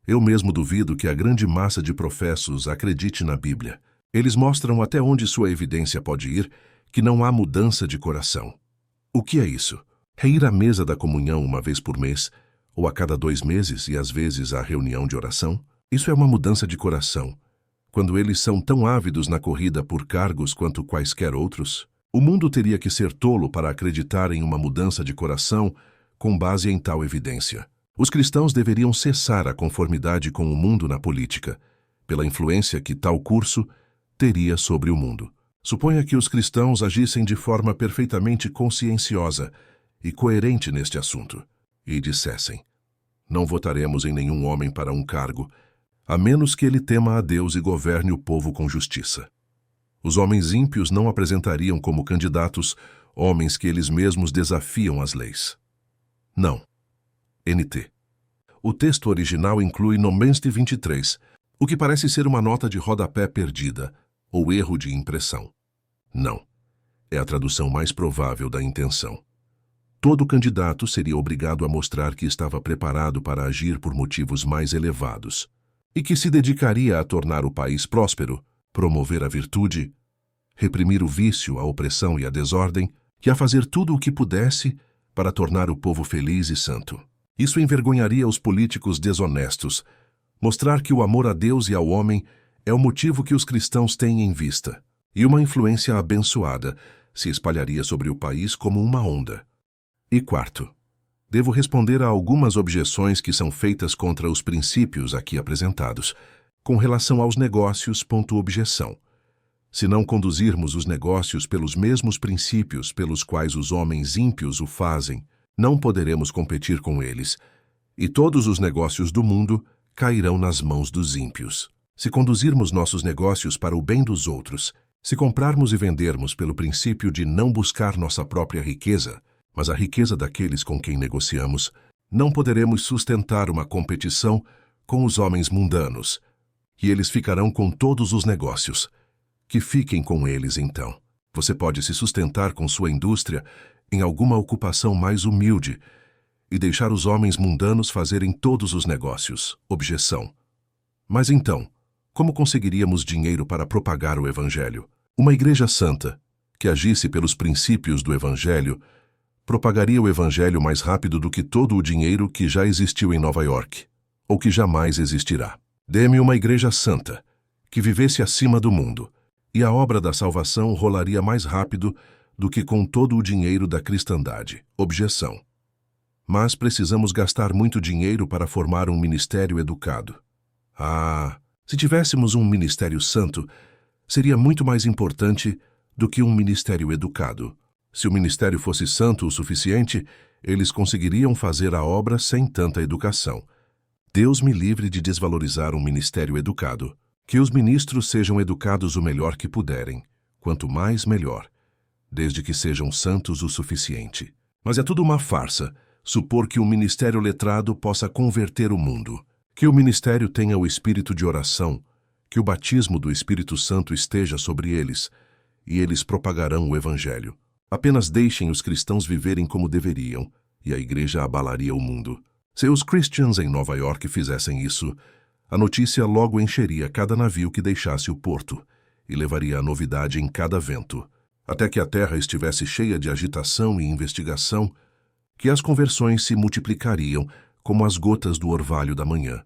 Eu mesmo duvido que a grande massa de professos acredite na Bíblia. Eles mostram até onde sua evidência pode ir que não há mudança de coração. O que é isso? É ir à mesa da comunhão uma vez por mês, ou a cada 2 meses e às vezes à reunião de oração? Isso é uma mudança de coração. Quando eles são tão ávidos na corrida por cargos quanto quaisquer outros, o mundo teria que ser tolo para acreditar em uma mudança de coração com base em tal evidência. Os cristãos deveriam cessar a conformidade com o mundo na política, pela influência que tal curso teria sobre o mundo. Suponha que os cristãos agissem de forma perfeitamente conscienciosa e coerente neste assunto, e dissessem: não votaremos em nenhum homem para um cargo, a menos que ele tema a Deus e governe o povo com justiça. Os homens ímpios não apresentariam como candidatos homens que eles mesmos desafiam as leis. Não. NT. O texto original inclui Nomenste 23, o que parece ser uma nota de rodapé perdida, ou erro de impressão. Não. É a tradução mais provável da intenção. Todo candidato seria obrigado a mostrar que estava preparado para agir por motivos mais elevados, e que se dedicaria a tornar o país próspero, promover a virtude, reprimir o vício, a opressão e a desordem, e a fazer tudo o que pudesse para tornar o povo feliz e santo. Isso envergonharia os políticos desonestos, mostrar que o amor a Deus e ao homem é o motivo que os cristãos têm em vista, e uma influência abençoada se espalharia sobre o país como uma onda. E quarto, devo responder a algumas objeções que são feitas contra os princípios aqui apresentados, com relação aos negócios. Objeção. Se não conduzirmos os negócios pelos mesmos princípios pelos quais os homens ímpios o fazem, não poderemos competir com eles, e todos os negócios do mundo cairão nas mãos dos ímpios. Se conduzirmos nossos negócios para o bem dos outros, se comprarmos e vendermos pelo princípio de não buscar nossa própria riqueza, mas a riqueza daqueles com quem negociamos, não poderemos sustentar uma competição com os homens mundanos, e eles ficarão com todos os negócios. Que fiquem com eles, então. Você pode se sustentar com sua indústria em alguma ocupação mais humilde e deixar os homens mundanos fazerem todos os negócios. Objeção. Mas então, como conseguiríamos dinheiro para propagar o Evangelho? Uma igreja santa, que agisse pelos princípios do Evangelho, propagaria o Evangelho mais rápido do que todo o dinheiro que já existiu em Nova York, ou que jamais existirá. Dê-me uma igreja santa, que vivesse acima do mundo, e a obra da salvação rolaria mais rápido do que com todo o dinheiro da cristandade. Objeção. Mas precisamos gastar muito dinheiro para formar um ministério educado. Se tivéssemos um ministério santo, seria muito mais importante do que um ministério educado. Se o ministério fosse santo o suficiente, eles conseguiriam fazer a obra sem tanta educação. Deus me livre de desvalorizar um ministério educado. Que os ministros sejam educados o melhor que puderem, quanto mais melhor, desde que sejam santos o suficiente. Mas é tudo uma farsa supor que um ministério letrado possa converter o mundo. Que o ministério tenha o espírito de oração, que o batismo do Espírito Santo esteja sobre eles, e eles propagarão o Evangelho. Apenas deixem os cristãos viverem como deveriam, e a igreja abalaria o mundo. Se os Christians em Nova York fizessem isso, a notícia logo encheria cada navio que deixasse o porto, e levaria a novidade em cada vento, até que a terra estivesse cheia de agitação e investigação, que as conversões se multiplicariam como as gotas do orvalho da manhã.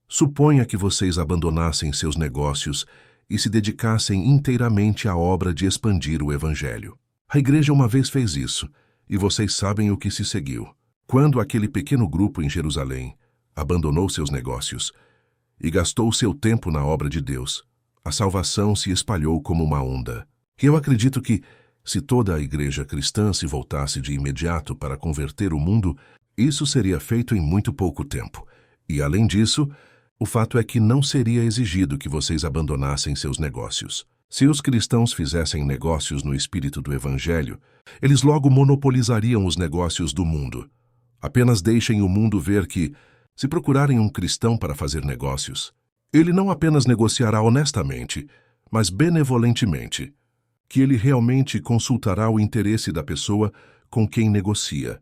Suponha que vocês abandonassem seus negócios e se dedicassem inteiramente à obra de expandir o Evangelho. A igreja uma vez fez isso, e vocês sabem o que se seguiu. Quando aquele pequeno grupo em Jerusalém abandonou seus negócios e gastou seu tempo na obra de Deus, a salvação se espalhou como uma onda. E eu acredito que, se toda a igreja cristã se voltasse de imediato para converter o mundo, isso seria feito em muito pouco tempo. E, além disso, o fato é que não seria exigido que vocês abandonassem seus negócios. Se os cristãos fizessem negócios no espírito do Evangelho, eles logo monopolizariam os negócios do mundo. Apenas deixem o mundo ver que, se procurarem um cristão para fazer negócios, ele não apenas negociará honestamente, mas benevolentemente, que ele realmente consultará o interesse da pessoa com quem negocia,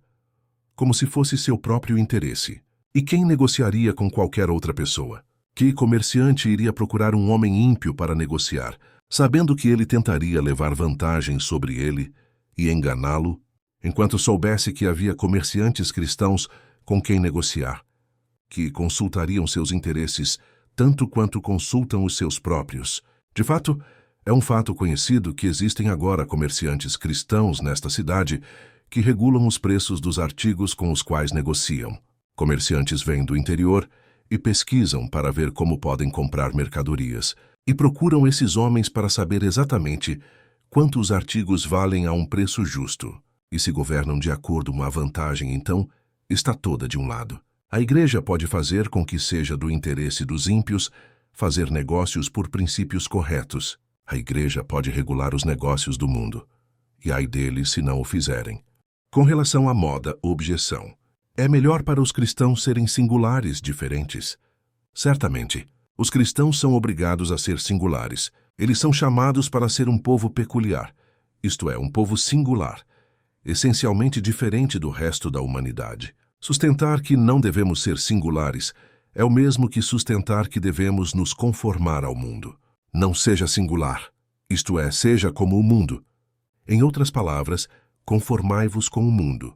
como se fosse seu próprio interesse. E quem negociaria com qualquer outra pessoa? Que comerciante iria procurar um homem ímpio para negociar, sabendo que ele tentaria levar vantagem sobre ele e enganá-lo? enquanto soubesse que havia comerciantes cristãos com quem negociar, que consultariam seus interesses tanto quanto consultam os seus próprios. De fato, é um fato conhecido que existem agora comerciantes cristãos nesta cidade que regulam os preços dos artigos com os quais negociam. Comerciantes vêm do interior e pesquisam para ver como podem comprar mercadorias, e procuram esses homens para saber exatamente quanto os artigos valem a um preço justo. E se governam de acordo com a vantagem, então, está toda de um lado. A igreja pode fazer com que seja do interesse dos ímpios fazer negócios por princípios corretos. A igreja pode regular os negócios do mundo. E ai deles se não o fizerem. Com relação à moda, objeção. É melhor para os cristãos serem singulares, diferentes. Certamente, os cristãos são obrigados a ser singulares. Eles são chamados para ser um povo peculiar, isto é, um povo singular, essencialmente diferente do resto da humanidade. Sustentar que não devemos ser singulares é o mesmo que sustentar que devemos nos conformar ao mundo. Não seja singular, isto é, seja como o mundo. Em outras palavras, conformai-vos com o mundo.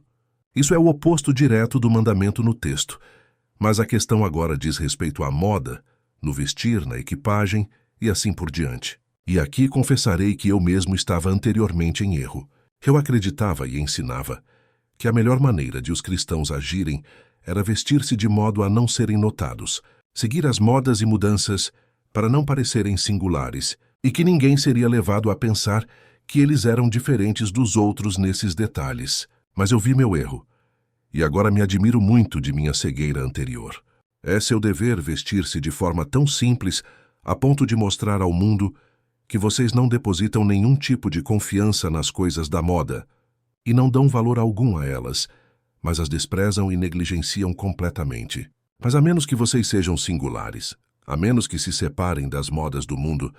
Isso é o oposto direto do mandamento no texto, mas a questão agora diz respeito à moda, no vestir, na equipagem e assim por diante. E aqui confessarei que eu mesmo estava anteriormente em erro. Eu acreditava e ensinava que a melhor maneira de os cristãos agirem era vestir-se de modo a não serem notados, seguir as modas e mudanças para não parecerem singulares, e que ninguém seria levado a pensar que eles eram diferentes dos outros nesses detalhes. Mas eu vi meu erro, e agora me admiro muito de minha cegueira anterior. É seu dever vestir-se de forma tão simples a ponto de mostrar ao mundo que vocês não depositam nenhum tipo de confiança nas coisas da moda e não dão valor algum a elas, mas as desprezam e negligenciam completamente. Mas a menos que vocês sejam singulares, a menos que se separem das modas do mundo,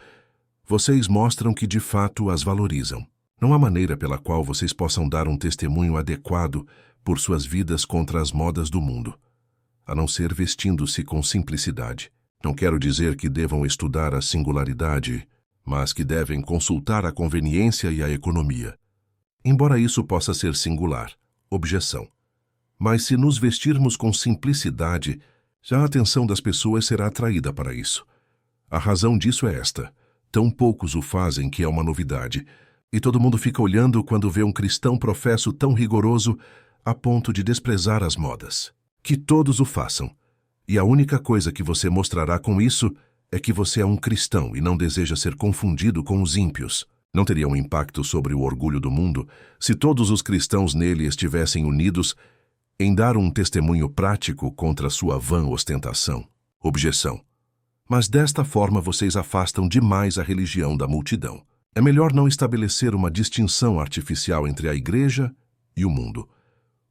vocês mostram que de fato as valorizam. Não há maneira pela qual vocês possam dar um testemunho adequado por suas vidas contra as modas do mundo, a não ser vestindo-se com simplicidade. Não quero dizer que devam estudar a singularidade, mas que devem consultar a conveniência e a economia. Embora isso possa ser singular, objeção. Mas se nos vestirmos com simplicidade, já a atenção das pessoas será atraída para isso. A razão disso é esta: tão poucos o fazem que é uma novidade, e todo mundo fica olhando quando vê um cristão professo tão rigoroso a ponto de desprezar as modas. Que todos o façam, e a única coisa que você mostrará com isso é que você é um cristão e não deseja ser confundido com os ímpios. Não teria um impacto sobre o orgulho do mundo se todos os cristãos nele estivessem unidos em dar um testemunho prático contra sua vã ostentação. Objeção. Mas desta forma vocês afastam demais a religião da multidão. É melhor não estabelecer uma distinção artificial entre a igreja e o mundo.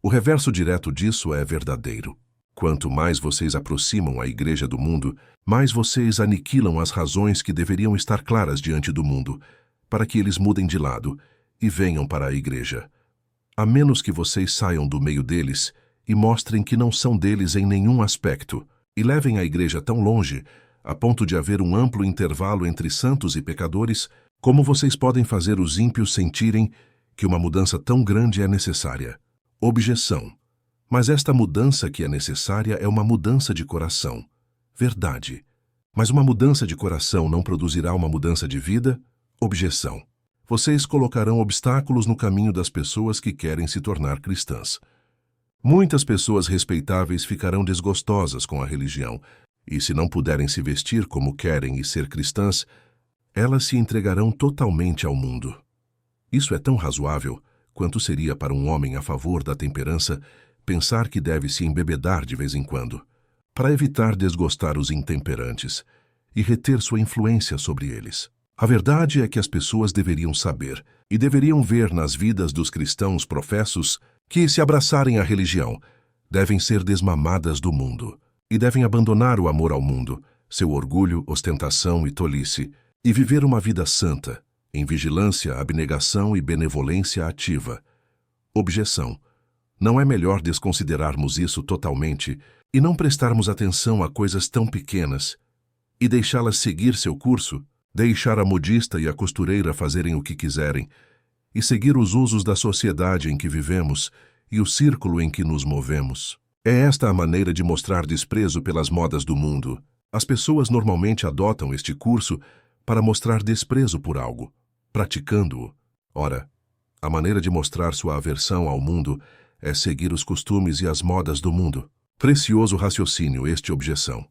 O reverso direto disso é verdadeiro. Quanto mais vocês aproximam a igreja do mundo, mais vocês aniquilam as razões que deveriam estar claras diante do mundo, para que eles mudem de lado e venham para a igreja. A menos que vocês saiam do meio deles e mostrem que não são deles em nenhum aspecto, e levem a igreja tão longe, a ponto de haver um amplo intervalo entre santos e pecadores, como vocês podem fazer os ímpios sentirem que uma mudança tão grande é necessária? Objeção. Mas esta mudança que é necessária é uma mudança de coração. Verdade. Mas uma mudança de coração não produzirá uma mudança de vida? Objeção. Vocês colocarão obstáculos no caminho das pessoas que querem se tornar cristãs. Muitas pessoas respeitáveis ficarão desgostosas com a religião, e se não puderem se vestir como querem e ser cristãs, elas se entregarão totalmente ao mundo. Isso é tão razoável quanto seria para um homem a favor da temperança pensar que deve se embebedar de vez em quando, para evitar desgostar os intemperantes e reter sua influência sobre eles. A verdade é que as pessoas deveriam saber e deveriam ver nas vidas dos cristãos professos que, se abraçarem a religião, devem ser desmamadas do mundo e devem abandonar o amor ao mundo, seu orgulho, ostentação e tolice, e viver uma vida santa, em vigilância, abnegação e benevolência ativa. Objeção. Não é melhor desconsiderarmos isso totalmente e não prestarmos atenção a coisas tão pequenas e deixá-las seguir seu curso, deixar a modista e a costureira fazerem o que quiserem e seguir os usos da sociedade em que vivemos e o círculo em que nos movemos. É esta a maneira de mostrar desprezo pelas modas do mundo. As pessoas normalmente adotam este curso para mostrar desprezo por algo, praticando-o. Ora, a maneira de mostrar sua aversão ao mundo é seguir os costumes e as modas do mundo. Precioso raciocínio este objeção.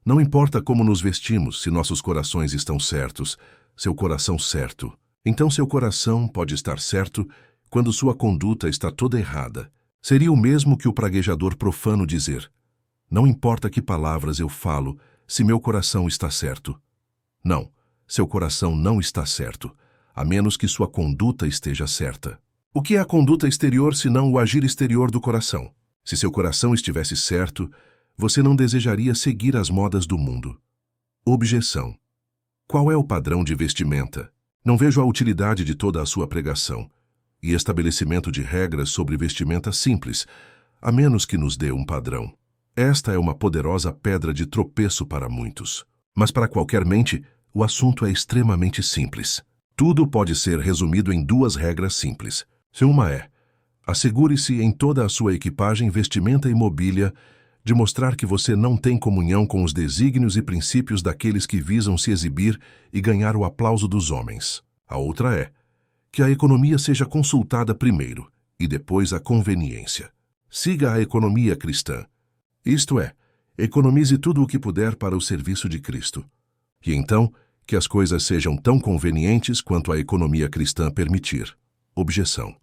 Não importa como nos vestimos, se nossos corações estão certos, seu coração certo. Então seu coração pode estar certo quando sua conduta está toda errada. Seria o mesmo que o praguejador profano dizer: não importa que palavras eu falo, se meu coração está certo. Não, seu coração não está certo, a menos que sua conduta esteja certa. O que é a conduta exterior senão o agir exterior do coração? Se seu coração estivesse certo, você não desejaria seguir as modas do mundo. Objeção. Qual é o padrão de vestimenta? Não vejo a utilidade de toda a sua pregação e estabelecimento de regras sobre vestimenta simples, a menos que nos dê um padrão. Esta é uma poderosa pedra de tropeço para muitos. Mas para qualquer mente, o assunto é extremamente simples. Tudo pode ser resumido em duas regras simples. Uma é: assegure-se em toda a sua equipagem, vestimenta e mobília de mostrar que você não tem comunhão com os desígnios e princípios daqueles que visam se exibir e ganhar o aplauso dos homens. A outra é: que a economia seja consultada primeiro e depois a conveniência. Siga a economia cristã. Isto é, economize tudo o que puder para o serviço de Cristo. E então, que as coisas sejam tão convenientes quanto a economia cristã permitir. Objeção.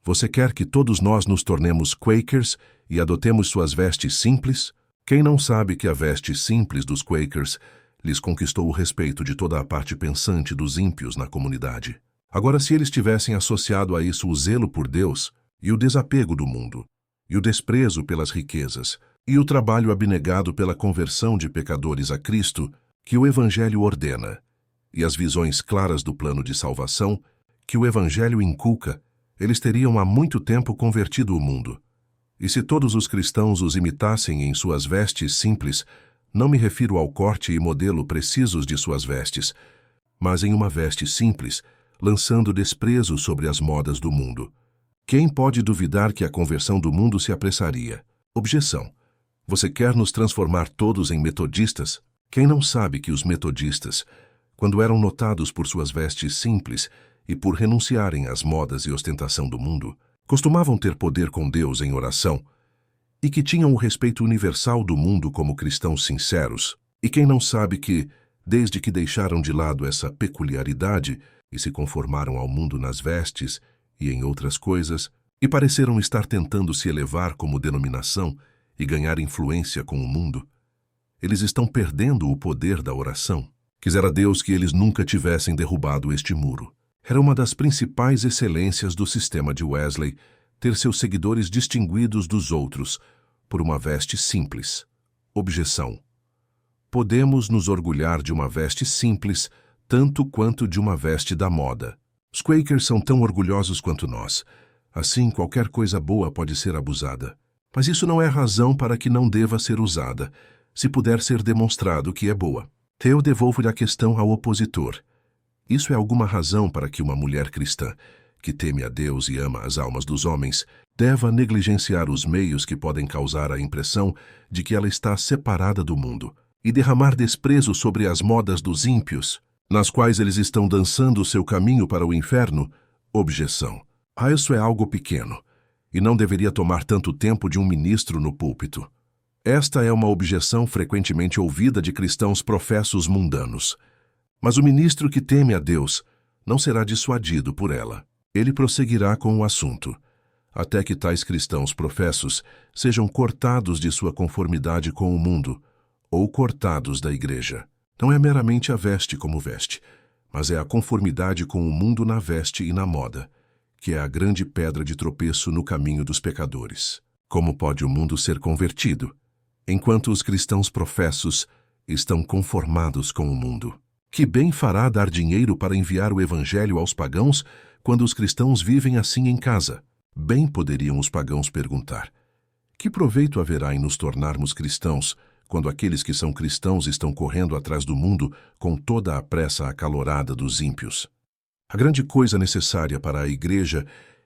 Você quer que todos nós nos tornemos Quakers e adotemos suas vestes simples? Quem não sabe que a veste simples dos Quakers lhes conquistou o respeito de toda a parte pensante dos ímpios na comunidade? Agora, se eles tivessem associado a isso o zelo por Deus e o desapego do mundo, e o desprezo pelas riquezas, e o trabalho abnegado pela conversão de pecadores a Cristo, que o Evangelho ordena, e as visões claras do plano de salvação, que o Evangelho inculca, eles teriam há muito tempo convertido o mundo. E se todos os cristãos os imitassem em suas vestes simples, não me refiro ao corte e modelo precisos de suas vestes, mas em uma veste simples, lançando desprezo sobre as modas do mundo. Quem pode duvidar que a conversão do mundo se apressaria? Objeção. Você quer nos transformar todos em metodistas? Quem não sabe que os metodistas, quando eram notados por suas vestes simples e por renunciarem às modas e ostentação do mundo, costumavam ter poder com Deus em oração e que tinham o respeito universal do mundo como cristãos sinceros? E quem não sabe que, desde que deixaram de lado essa peculiaridade e se conformaram ao mundo nas vestes e em outras coisas, e pareceram estar tentando se elevar como denominação e ganhar influência com o mundo, eles estão perdendo o poder da oração? Quisera Deus que eles nunca tivessem derrubado este muro. Era uma das principais excelências do sistema de Wesley ter seus seguidores distinguidos dos outros por uma veste simples. Objeção. Podemos nos orgulhar de uma veste simples tanto quanto de uma veste da moda. Os Quakers são tão orgulhosos quanto nós. Assim, qualquer coisa boa pode ser abusada. Mas isso não é razão para que não deva ser usada, se puder ser demonstrado que é boa. Eu devolvo-lhe a questão ao opositor. Isso é alguma razão para que uma mulher cristã, que teme a Deus e ama as almas dos homens, deva negligenciar os meios que podem causar a impressão de que ela está separada do mundo e derramar desprezo sobre as modas dos ímpios, nas quais eles estão dançando o seu caminho para o inferno? Objeção. Isso é algo pequeno, e não deveria tomar tanto tempo de um ministro no púlpito. Esta é uma objeção frequentemente ouvida de cristãos professos mundanos. Mas o ministro que teme a Deus não será dissuadido por ela. Ele prosseguirá com o assunto, até que tais cristãos professos sejam cortados de sua conformidade com o mundo, ou cortados da igreja. Não é meramente a veste como veste, mas é a conformidade com o mundo na veste e na moda, que é a grande pedra de tropeço no caminho dos pecadores. Como pode o mundo ser convertido, enquanto os cristãos professos estão conformados com o mundo? Que bem fará dar dinheiro para enviar o evangelho aos pagãos quando os cristãos vivem assim em casa? Bem poderiam os pagãos perguntar. Que proveito haverá em nos tornarmos cristãos quando aqueles que são cristãos estão correndo atrás do mundo com toda a pressa acalorada dos ímpios? A grande coisa necessária para a igreja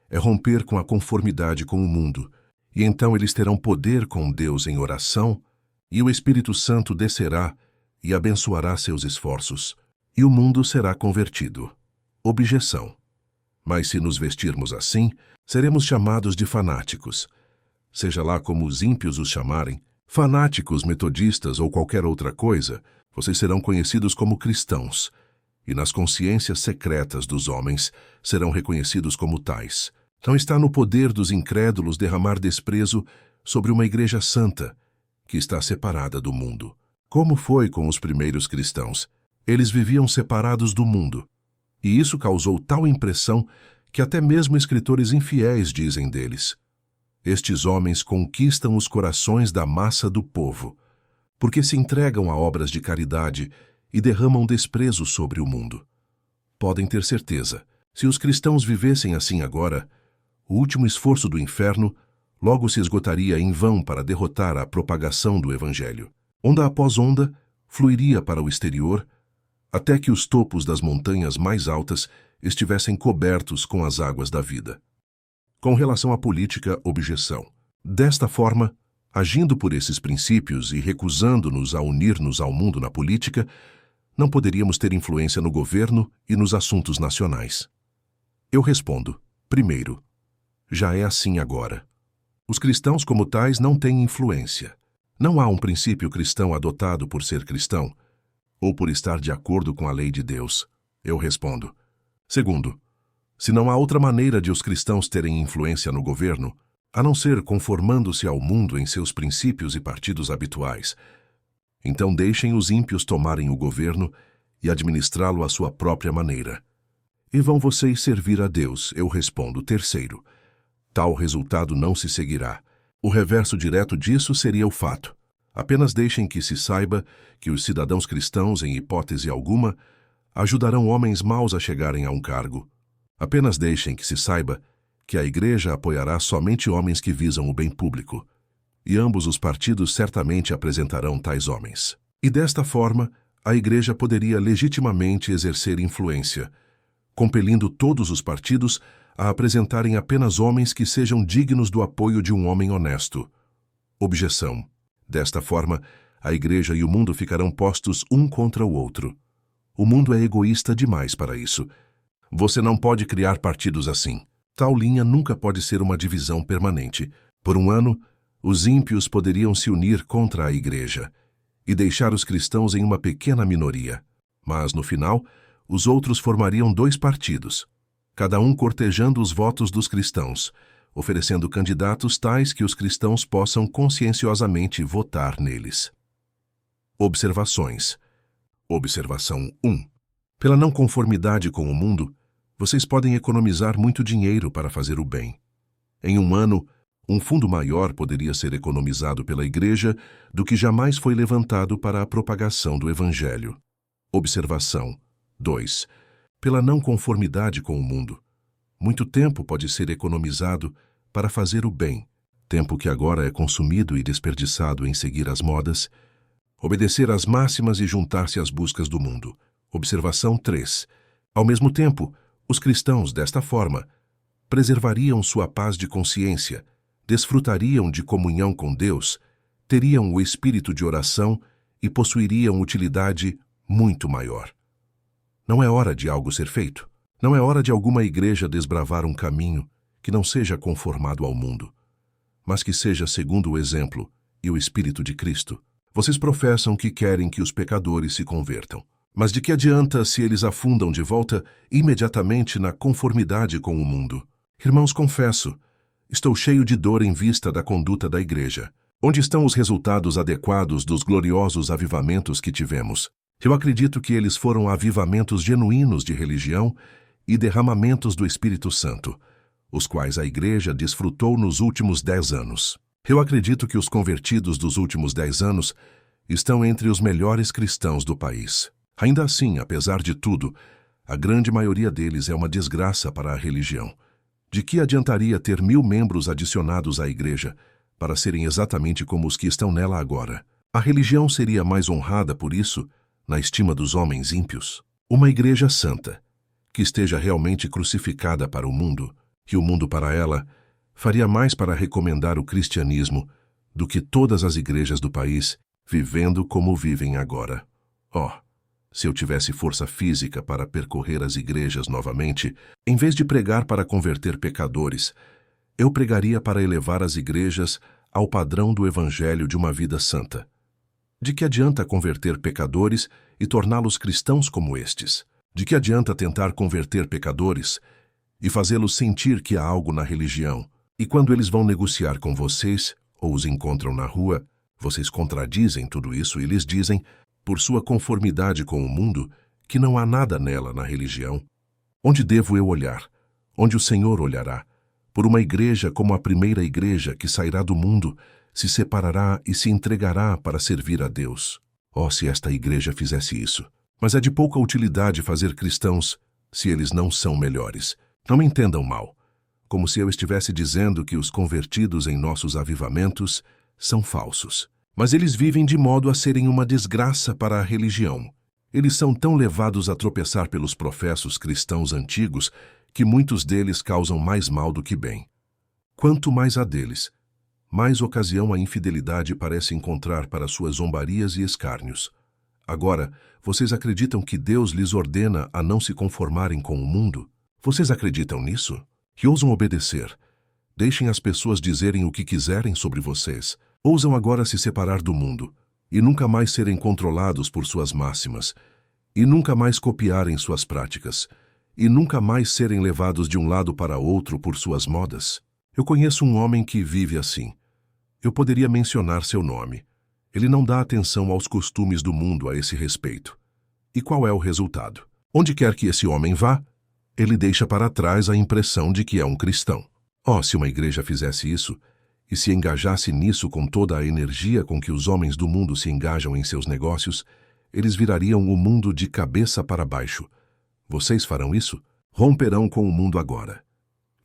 é romper com a conformidade com o mundo, e então eles terão poder com Deus em oração, e o Espírito Santo descerá e abençoará seus esforços, e o mundo será convertido. Objeção. Mas se nos vestirmos assim, seremos chamados de fanáticos. Seja lá como os ímpios os chamarem, fanáticos, metodistas ou qualquer outra coisa, vocês serão conhecidos como cristãos, e nas consciências secretas dos homens serão reconhecidos como tais. Não está no poder dos incrédulos derramar desprezo sobre uma igreja santa, que está separada do mundo. Como foi com os primeiros cristãos? Eles viviam separados do mundo, e isso causou tal impressão que até mesmo escritores infiéis dizem deles: estes homens conquistam os corações da massa do povo, porque se entregam a obras de caridade e derramam desprezo sobre o mundo. Podem ter certeza, se os cristãos vivessem assim agora, o último esforço do inferno logo se esgotaria em vão para derrotar a propagação do Evangelho. Onda após onda, fluiria para o exterior, até que os topos das montanhas mais altas estivessem cobertos com as águas da vida. Com relação à política, objeção. Desta forma, agindo por esses princípios e recusando-nos a unir-nos ao mundo na política, não poderíamos ter influência no governo e nos assuntos nacionais. Eu respondo: primeiro, já é assim agora. Os cristãos como tais não têm influência. Não há um princípio cristão adotado por ser cristão, ou por estar de acordo com a lei de Deus. Eu respondo. Segundo, se não há outra maneira de os cristãos terem influência no governo, a não ser conformando-se ao mundo em seus princípios e partidos habituais, então deixem os ímpios tomarem o governo e administrá-lo à sua própria maneira. E vão vocês servir a Deus? Eu respondo. Terceiro, tal resultado não se seguirá. O reverso direto disso seria o fato. Apenas deixem que se saiba que os cidadãos cristãos, em hipótese alguma, ajudarão homens maus a chegarem a um cargo. Apenas deixem que se saiba que a igreja apoiará somente homens que visam o bem público, e ambos os partidos certamente apresentarão tais homens. E desta forma, a igreja poderia legitimamente exercer influência, compelindo todos os partidos a apresentarem apenas homens que sejam dignos do apoio de um homem honesto. Objeção. Desta forma, a igreja e o mundo ficarão postos um contra o outro. O mundo é egoísta demais para isso. Você não pode criar partidos assim. Tal linha nunca pode ser uma divisão permanente. Por um ano, os ímpios poderiam se unir contra a igreja e deixar os cristãos em uma pequena minoria. Mas, no final, os outros formariam dois partidos, cada um cortejando os votos dos cristãos, oferecendo candidatos tais que os cristãos possam conscienciosamente votar neles. Observações. Observação 1. Pela não conformidade com o mundo, vocês podem economizar muito dinheiro para fazer o bem. Em um ano, um fundo maior poderia ser economizado pela igreja do que jamais foi levantado para a propagação do Evangelho. Observação 2. Pela não conformidade com o mundo, muito tempo pode ser economizado para fazer o bem, tempo que agora é consumido e desperdiçado em seguir as modas, obedecer às máximas e juntar-se às buscas do mundo. Observação 3. Ao mesmo tempo, os cristãos, desta forma, preservariam sua paz de consciência, desfrutariam de comunhão com Deus, teriam o espírito de oração e possuiriam utilidade muito maior. Não é hora de algo ser feito. Não é hora de alguma igreja desbravar um caminho que não seja conformado ao mundo, mas que seja segundo o exemplo e o Espírito de Cristo. Vocês professam que querem que os pecadores se convertam. Mas de que adianta se eles afundam de volta imediatamente na conformidade com o mundo? Irmãos, confesso, estou cheio de dor em vista da conduta da igreja. Onde estão os resultados adequados dos gloriosos avivamentos que tivemos? Eu acredito que eles foram avivamentos genuínos de religião e derramamentos do Espírito Santo, os quais a igreja desfrutou nos últimos 10 anos. Eu acredito que os convertidos dos últimos 10 anos estão entre os melhores cristãos do país. Ainda assim, apesar de tudo, a grande maioria deles é uma desgraça para a religião. De que adiantaria ter 1000 membros adicionados à igreja para serem exatamente como os que estão nela agora? A religião seria mais honrada por isso, na estima dos homens ímpios? Uma igreja santa, que esteja realmente crucificada para o mundo, e o mundo para ela, faria mais para recomendar o cristianismo do que todas as igrejas do país, vivendo como vivem agora. Oh, se eu tivesse força física para percorrer as igrejas novamente, em vez de pregar para converter pecadores, eu pregaria para elevar as igrejas ao padrão do evangelho de uma vida santa. De que adianta converter pecadores e torná-los cristãos como estes? De que adianta tentar converter pecadores e fazê-los sentir que há algo na religião? E quando eles vão negociar com vocês, ou os encontram na rua, vocês contradizem tudo isso e lhes dizem, por sua conformidade com o mundo, que não há nada nela na religião. Onde devo eu olhar? Onde o Senhor olhará? Por uma igreja como a primeira igreja que sairá do mundo, se separará e se entregará para servir a Deus. Oh, se esta igreja fizesse isso! Mas é de pouca utilidade fazer cristãos se eles não são melhores. Não me entendam mal, como se eu estivesse dizendo que os convertidos em nossos avivamentos são falsos. Mas eles vivem de modo a serem uma desgraça para a religião. Eles são tão levados a tropeçar pelos professos cristãos antigos que muitos deles causam mais mal do que bem. Quanto mais há deles, mais ocasião a infidelidade parece encontrar para suas zombarias e escárnios. Agora, vocês acreditam que Deus lhes ordena a não se conformarem com o mundo? Vocês acreditam nisso? Que ousam obedecer. Deixem as pessoas dizerem o que quiserem sobre vocês. Ousam agora se separar do mundo, e nunca mais serem controlados por suas máximas, e nunca mais copiarem suas práticas, e nunca mais serem levados de um lado para outro por suas modas. Eu conheço um homem que vive assim. Eu poderia mencionar seu nome. Ele não dá atenção aos costumes do mundo a esse respeito. E qual é o resultado? Onde quer que esse homem vá, ele deixa para trás a impressão de que é um cristão. Oh, se uma igreja fizesse isso, e se engajasse nisso com toda a energia com que os homens do mundo se engajam em seus negócios, eles virariam o mundo de cabeça para baixo. Vocês farão isso? Romperão com o mundo agora.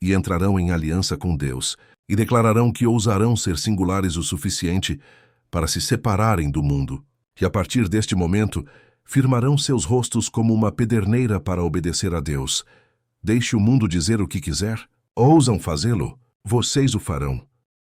E entrarão em aliança com Deus, e declararão que ousarão ser singulares o suficiente para se separarem do mundo. E a partir deste momento, firmarão seus rostos como uma pederneira para obedecer a Deus. Deixe o mundo dizer o que quiser. Ousam fazê-lo? Vocês o farão.